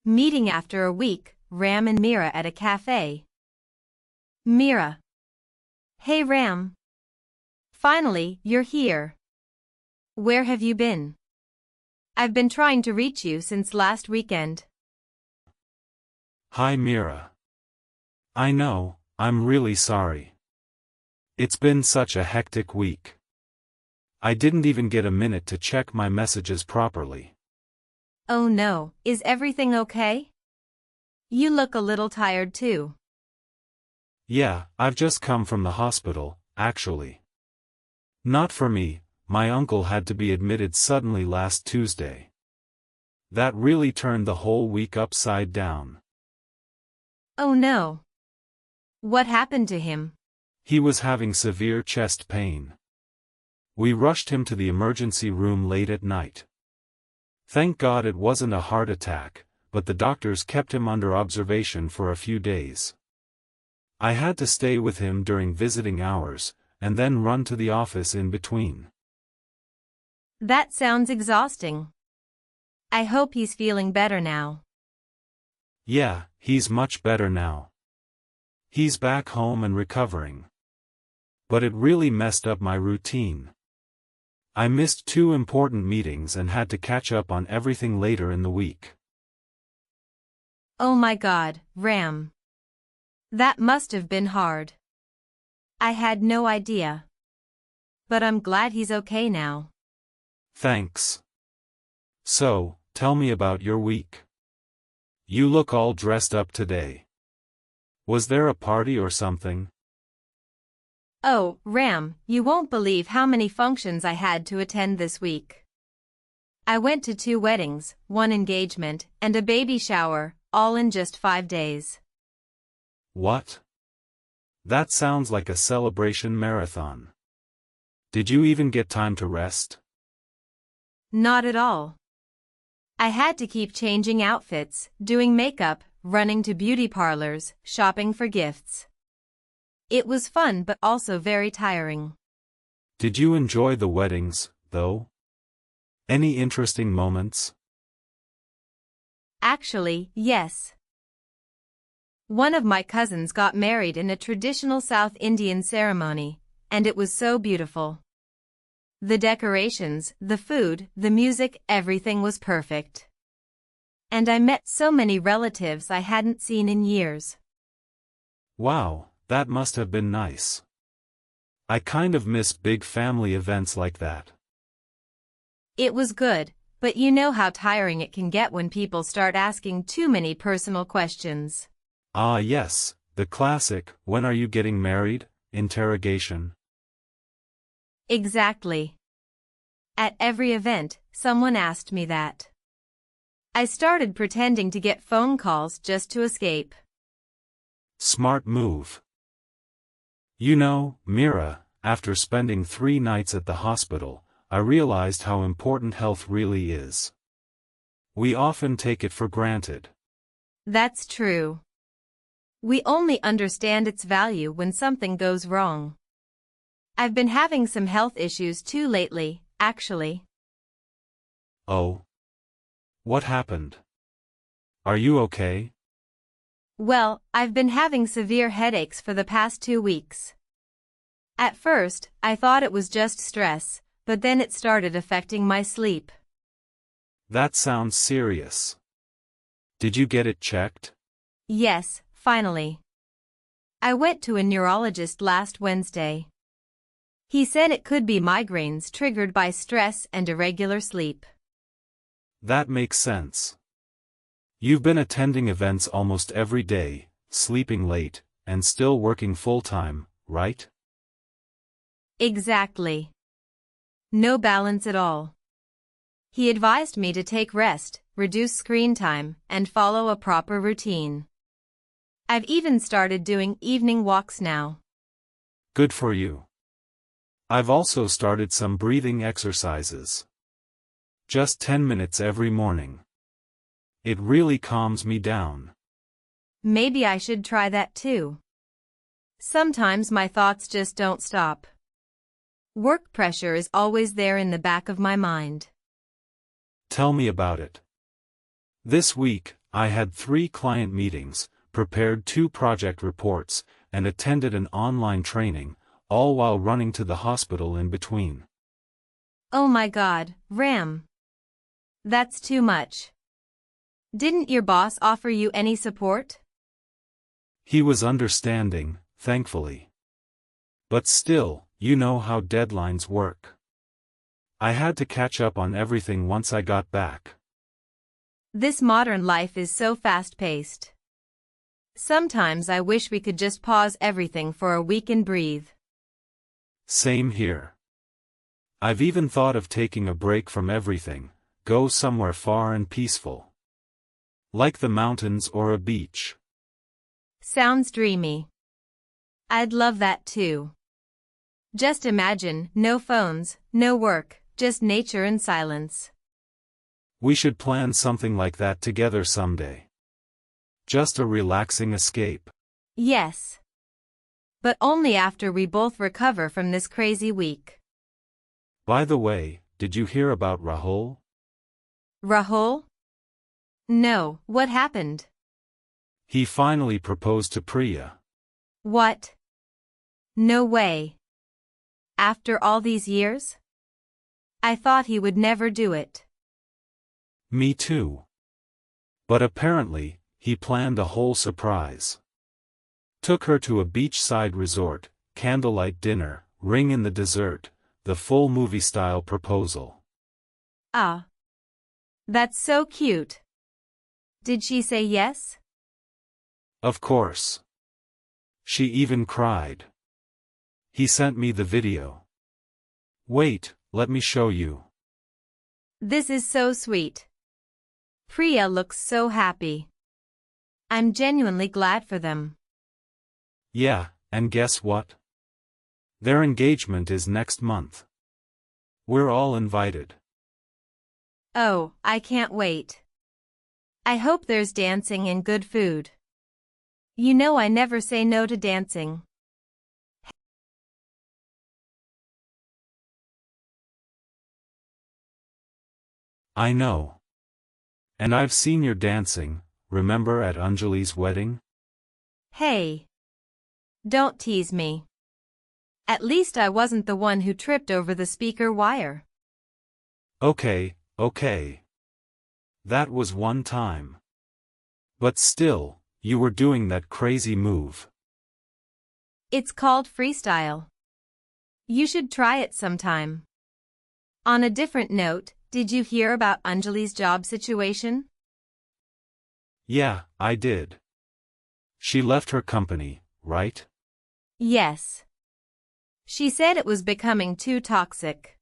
Meeting after a week, Ram and Meera at a cafe. Meera. Hey Ram. Finally, you're here. Where have you been? I've been trying to reach you since last weekend. Hi Meera. I know, I'm really sorry. It's been such a hectic week. I didn't even get a minute to check my messages properly. Oh no, is everything okay? You look a little tired too. Yeah, I've just come from the hospital, actually. Not for me, my uncle had to be admitted suddenly last Tuesday. That really turned the whole week upside down. Oh no. What happened to him? He was having severe chest pain. We rushed him to the emergency room late at night. Thank God it wasn't a heart attack, but the doctors kept him under observation for a few days. I had to stay with him during visiting hours, and then run to the office in between. That sounds exhausting. I hope he's feeling better now. Yeah, he's much better now. He's back home and recovering. But it really messed up my routine. I missed 2 important meetings and had to catch up on everything later in the week. Oh my God, Ram. That must have been hard. I had no idea. But I'm glad he's okay now. Thanks. So, tell me about your week. You look all dressed up today. Was there a party or something? Oh, Ram, you won't believe how many functions I had to attend this week. I went to 2 weddings, 1 engagement, and a baby shower, all in just 5 days. What? That sounds like a celebration marathon. Did you even get time to rest? Not at all. I had to keep changing outfits, doing makeup, running to beauty parlors, shopping for gifts. It was fun but also very tiring. Did you enjoy the weddings, though? Any interesting moments? Actually, yes. One of my cousins got married in a traditional South Indian ceremony, and it was so beautiful. The decorations, the food, the music, everything was perfect. And I met so many relatives I hadn't seen in years. Wow, that must have been nice. I kind of miss big family events like that. It was good, but you know how tiring it can get when people start asking too many personal questions. Ah yes, the classic, when are you getting married? Interrogation. Exactly. At every event, someone asked me that. I started pretending to get phone calls just to escape. Smart move. You know, Meera, after spending 3 nights at the hospital, I realized how important health really is. We often take it for granted. That's true. We only understand its value when something goes wrong. I've been having some health issues too lately, actually. Oh. What happened? Are you okay? Well, I've been having severe headaches for the past 2 weeks. At first, I thought it was just stress, but then it started affecting my sleep. That sounds serious. Did you get it checked? Yes, finally. I went to a neurologist last Wednesday. He said it could be migraines triggered by stress and irregular sleep. That makes sense. You've been attending events almost every day, sleeping late, and still working full-time, right? Exactly. No balance at all. He advised me to take rest, reduce screen time, and follow a proper routine. I've even started doing evening walks now. Good for you. I've also started some breathing exercises. Just 10 minutes every morning. It really calms me down. Maybe I should try that too. Sometimes my thoughts just don't stop. Work pressure is always there in the back of my mind. Tell me about it. This week, I had 3 client meetings, prepared 2 project reports, and attended an online training, all while running to the hospital in between. Oh my God, Ram. That's too much. Didn't your boss offer you any support? He was understanding, thankfully. But still, you know how deadlines work. I had to catch up on everything once I got back. This modern life is so fast-paced. Sometimes I wish we could just pause everything for a week and breathe. Same here. I've even thought of taking a break from everything, go somewhere far and peaceful. Like the mountains or a beach. Sounds dreamy. I'd love that too. Just imagine, no phones, no work, just nature and silence. We should plan something like that together someday. Just a relaxing escape. Yes. But only after we both recover from this crazy week. By the way, did you hear about Rahul? Rahul? No, what happened? He finally proposed to Priya. What? No way. After all these years? I thought he would never do it. Me too. But apparently, he planned a whole surprise. Took her to a beachside resort, candlelight dinner, ring in the dessert, the full movie-style proposal. Ah. That's so cute. Did she say yes? Of course. She even cried. He sent me the video. Wait, let me show you. This is so sweet. Priya looks so happy. I'm genuinely glad for them. Yeah, and guess what? Their engagement is next month. We're all invited. Oh, I can't wait. I hope there's dancing and good food. You know I never say no to dancing. I know. And I've seen your dancing, remember at Anjali's wedding? Hey. Don't tease me. At least I wasn't the one who tripped over the speaker wire. Okay. That was one time. But still, you were doing that crazy move. It's called freestyle. You should try it sometime. On a different note, did you hear about Anjali's job situation? Yeah, I did. She left her company, right? Yes. She said it was becoming too toxic.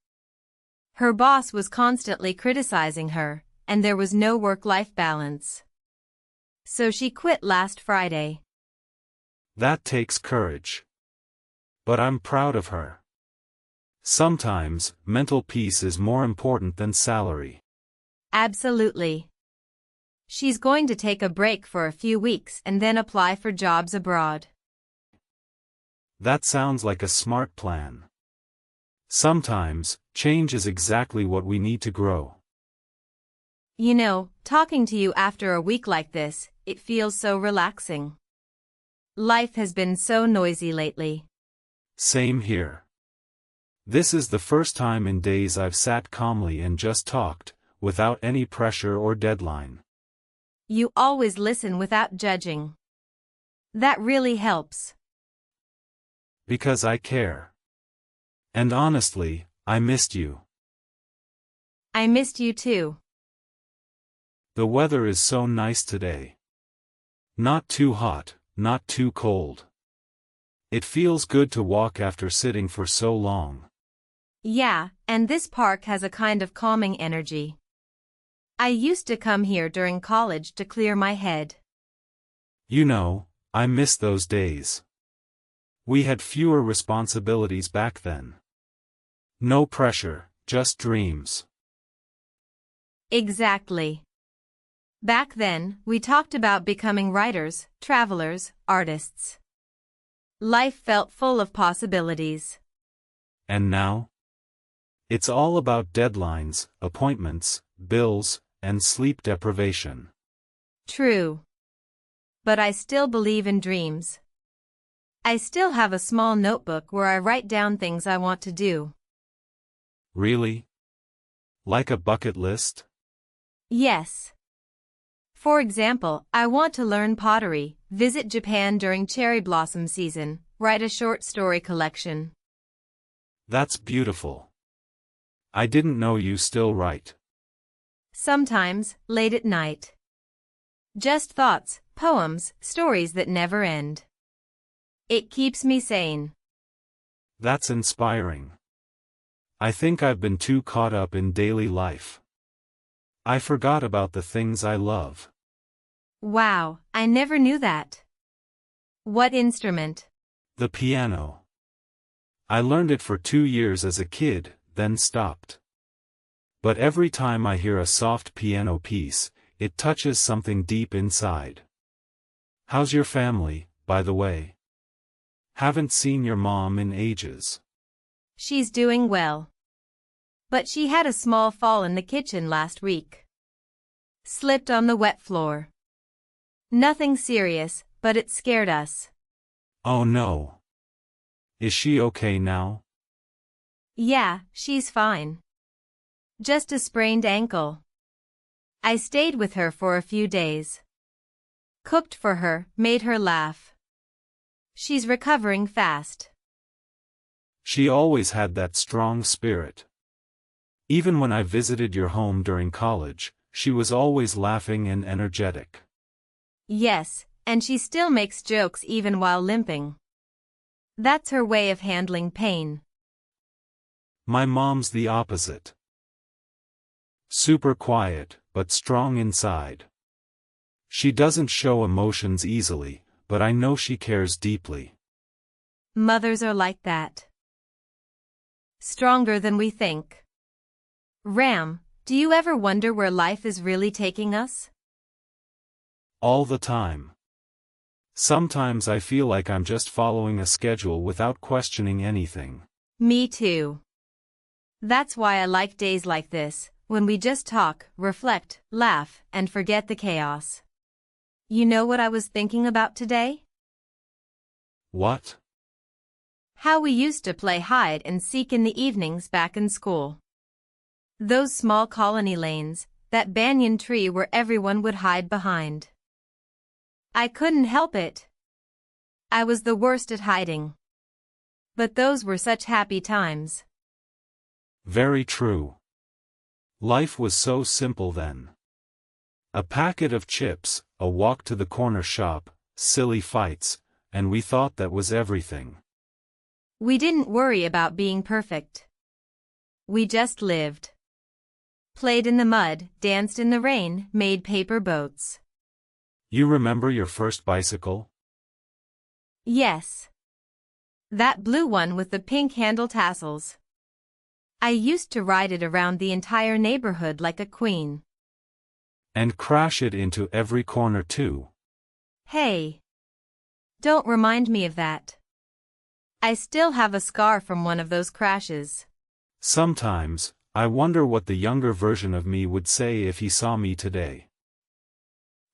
Her boss was constantly criticizing her, and there was no work-life balance. So she quit last Friday. That takes courage. But I'm proud of her. Sometimes, mental peace is more important than salary. Absolutely. She's going to take a break for a few weeks and then apply for jobs abroad. That sounds like a smart plan. Sometimes, change is exactly what we need to grow. You know, talking to you after a week like this, it feels so relaxing. Life has been so noisy lately. Same here. This is the first time in days I've sat calmly and just talked, without any pressure or deadline. You always listen without judging. That really helps. Because I care. And honestly, I missed you. I missed you too. The weather is so nice today. Not too hot, not too cold. It feels good to walk after sitting for so long. Yeah, and this park has a kind of calming energy. I used to come here during college to clear my head. You know, I miss those days. We had fewer responsibilities back then. No pressure, just dreams. Exactly. Back then, we talked about becoming writers, travelers, artists. Life felt full of possibilities. And now? It's all about deadlines, appointments, bills, and sleep deprivation. True. But I still believe in dreams. I still have a small notebook where I write down things I want to do. Really? Like a bucket list? Yes. For example, I want to learn pottery, visit Japan during cherry blossom season, write a short story collection. That's beautiful. I didn't know you still write. Sometimes, late at night. Just thoughts, poems, stories that never end. It keeps me sane. That's inspiring. I think I've been too caught up in daily life. I forgot about the things I love. Wow, I never knew that. What instrument? The piano. I learned it for 2 years as a kid, then stopped. But every time I hear a soft piano piece, it touches something deep inside. How's your family, by the way? Haven't seen your mom in ages. She's doing well. But she had a small fall in the kitchen last week. Slipped on the wet floor. Nothing serious, but it scared us. Oh no. Is she okay now? Yeah, she's fine. Just a sprained ankle. I stayed with her for a few days. Cooked for her, made her laugh. She's recovering fast. She always had that strong spirit. Even when I visited your home during college, she was always laughing and energetic. Yes, and she still makes jokes even while limping. That's her way of handling pain. My mom's the opposite. Super quiet, but strong inside. She doesn't show emotions easily, but I know she cares deeply. Mothers are like that. Stronger than we think. Ram, do you ever wonder where life is really taking us? All the time. Sometimes I feel like I'm just following a schedule without questioning anything. Me too. That's why I like days like this, when we just talk, reflect, laugh, and forget the chaos. You know what I was thinking about today? What? How we used to play hide and seek in the evenings back in school. Those small colony lanes, that banyan tree where everyone would hide behind. I couldn't help it. I was the worst at hiding. But those were such happy times. Very true. Life was so simple then. A packet of chips, a walk to the corner shop, silly fights, and we thought that was everything. We didn't worry about being perfect. We just lived. Played in the mud, danced in the rain, made paper boats. You remember your first bicycle? Yes. That blue one with the pink handle tassels. I used to ride it around the entire neighborhood like a queen. And crash it into every corner too. Hey. Don't remind me of that. I still have a scar from one of those crashes. Sometimes, I wonder what the younger version of me would say if he saw me today.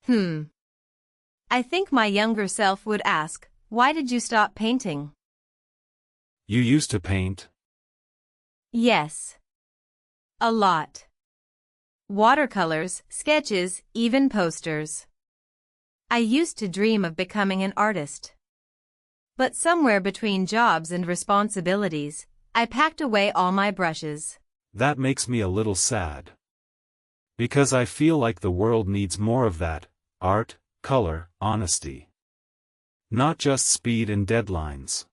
I think my younger self would ask, why did you stop painting? You used to paint? Yes. A lot. Watercolors, sketches, even posters. I used to dream of becoming an artist. But somewhere between jobs and responsibilities, I packed away all my brushes. That makes me a little sad. Because I feel like the world needs more of that, art, color, honesty. Not just speed and deadlines.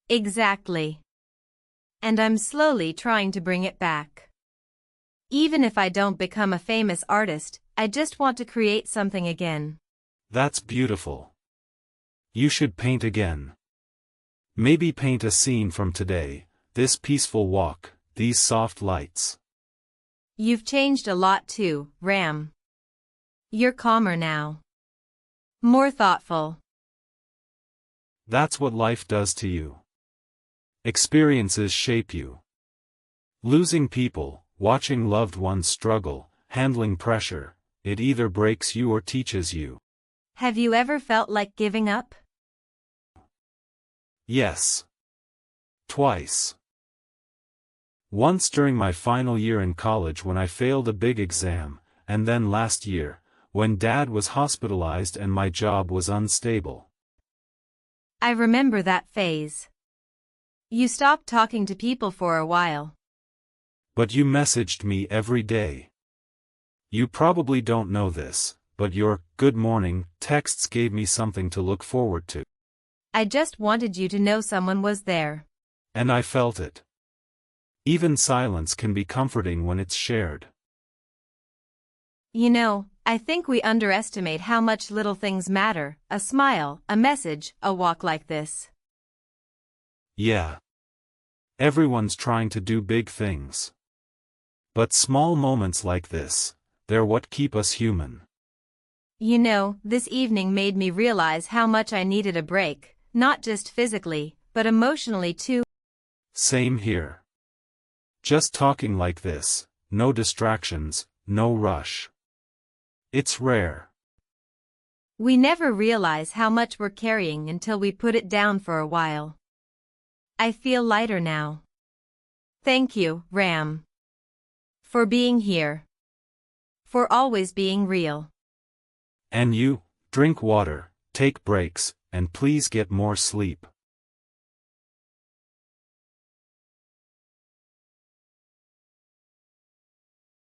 Exactly. And I'm slowly trying to bring it back. Even if I don't become a famous artist, I just want to create something again. That's beautiful. You should paint again. Maybe paint a scene from today, this peaceful walk, these soft lights. You've changed a lot too, Ram. You're calmer now. More thoughtful. That's what life does to you. Experiences shape you. Losing people, watching loved ones struggle, handling pressure, It either breaks you or teaches you. Have you ever felt like giving up? Yes. Twice. Once during my final year in college when I failed a big exam, and then last year, when Dad was hospitalized and my job was unstable. I remember that phase. You stopped talking to people for a while. But you messaged me every day. You probably don't know this, but your "good morning" texts gave me something to look forward to. I just wanted you to know someone was there. And I felt it. Even silence can be comforting when it's shared. You know, I think we underestimate how much little things matter, a smile, a message, a walk like this. Yeah. Everyone's trying to do big things. But small moments like this, they're what keep us human. You know, this evening made me realize how much I needed a break, not just physically, but emotionally too. Same here. Just talking like this, no distractions, no rush. It's rare. We never realize how much we're carrying until we put it down for a while. I feel lighter now. Thank you, Ram. For being here. For always being real. And you, drink water, take breaks, and please get more sleep.